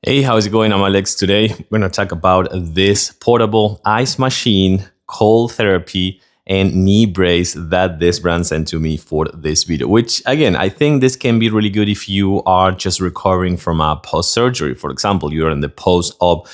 Hey, how's it going? I'm Alex. Today, we're going to talk about this portable ice machine, cold therapy, and knee brace that this brand sent to me for this video, which again, I think this can be really good if you are just recovering from a post-surgery. For example, you're in the post-op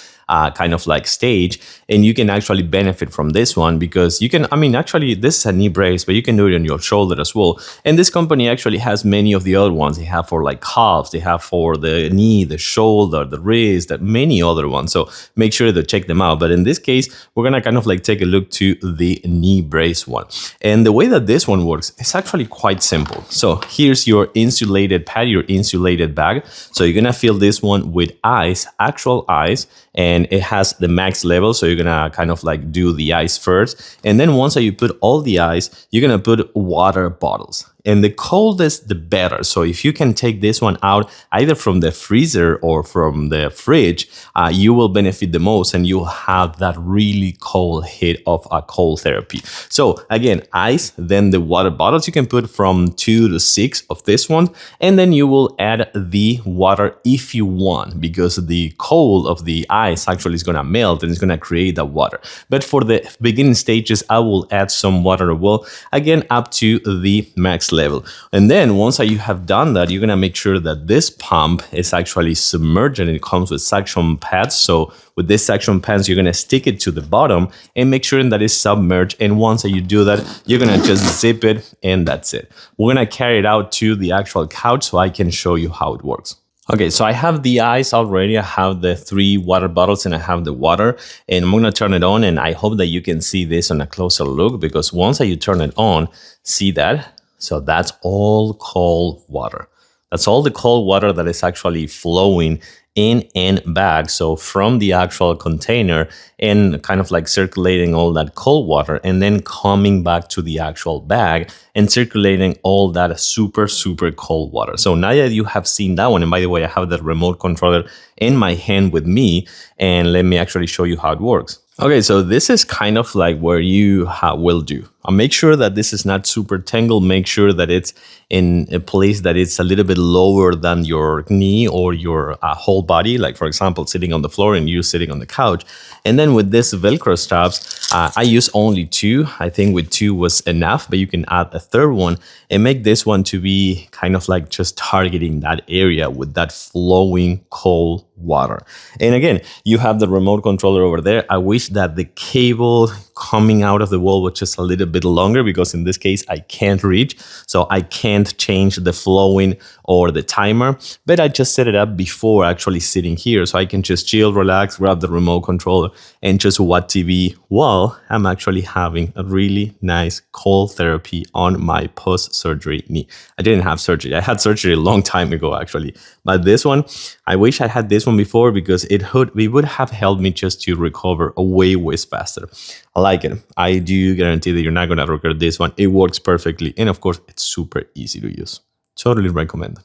kind of like stage, and you can actually benefit from this one because you can, actually this is a knee brace, but you can do it on your shoulder as well. And this company actually has many of the other ones. They have for like calves, they have for the knee, the shoulder, the wrist, that many other ones. So make sure to check them out. But in this case, we're gonna kind of like take a look to the knee brace one. And the way that this one works is actually quite simple. So here's your insulated pad, your insulated bag. So you're gonna fill this one with ice, actual ice, and it has the max level. So you're gonna kind of like do the ice first. And then once that you put all the ice, you're gonna put water bottles. And the coldest, the better. So if you can take this one out either from the freezer or from the fridge, you will benefit the most and you'll have that really cold hit of a cold therapy. So again, ice, then the water bottles, you can put from 2 to 6 of this one. And then you will add the water if you want, because the cold of the ice actually is gonna melt and it's gonna create that water. But for the beginning stages, I will add some water, well, again, up to the max level. And then once you have done that, you're gonna make sure that this pump is actually submerged, and it comes with suction pads. So with this suction pads, you're gonna stick it to the bottom and make sure that it's submerged. And once you do that, you're gonna just zip it, and that's it. We're gonna carry it out to the actual couch so I can show you how it works. Okay, so I have the ice already. I have the 3 water bottles and I have the water, and I'm gonna turn it on, and I hope that you can see this on a closer look, because once you turn it on, see that? So that's all cold water. That's all the cold water that is actually flowing in and back. So from the actual container and kind of like circulating all that cold water, and then coming back to the actual bag and circulating all that super, super cold water. So now that you have seen that one, and by the way, I have the remote controller in my hand with me, and let me actually show you how it works. Okay, so this is kind of like where you will do. Make sure that this is not super tangled. Make sure that it's in a place that it's a little bit lower than your knee or your whole body. Like for example, sitting on the floor and you sitting on the couch. And then with this Velcro straps, I use only 2. I think with 2 was enough, but you can add a third one and make this one to be kind of like just targeting that area with that flowing cold water. And again, you have the remote controller over there. I wish that the cable coming out of the wall was just a little bit longer, because in this case I can't reach, so I can't change the flowing or the timer, but I just set it up before actually sitting here, so I can just chill, relax, grab the remote controller and just watch TV while I'm actually having a really nice cold therapy on my post-surgery knee. I didn't have surgery. I had surgery a long time ago actually, but this one, I wish I had this one before, because it would have helped me just to recover way faster. I like it. I do guarantee that you're not going to regret this one. It works perfectly. And of course, it's super easy to use. Totally recommend.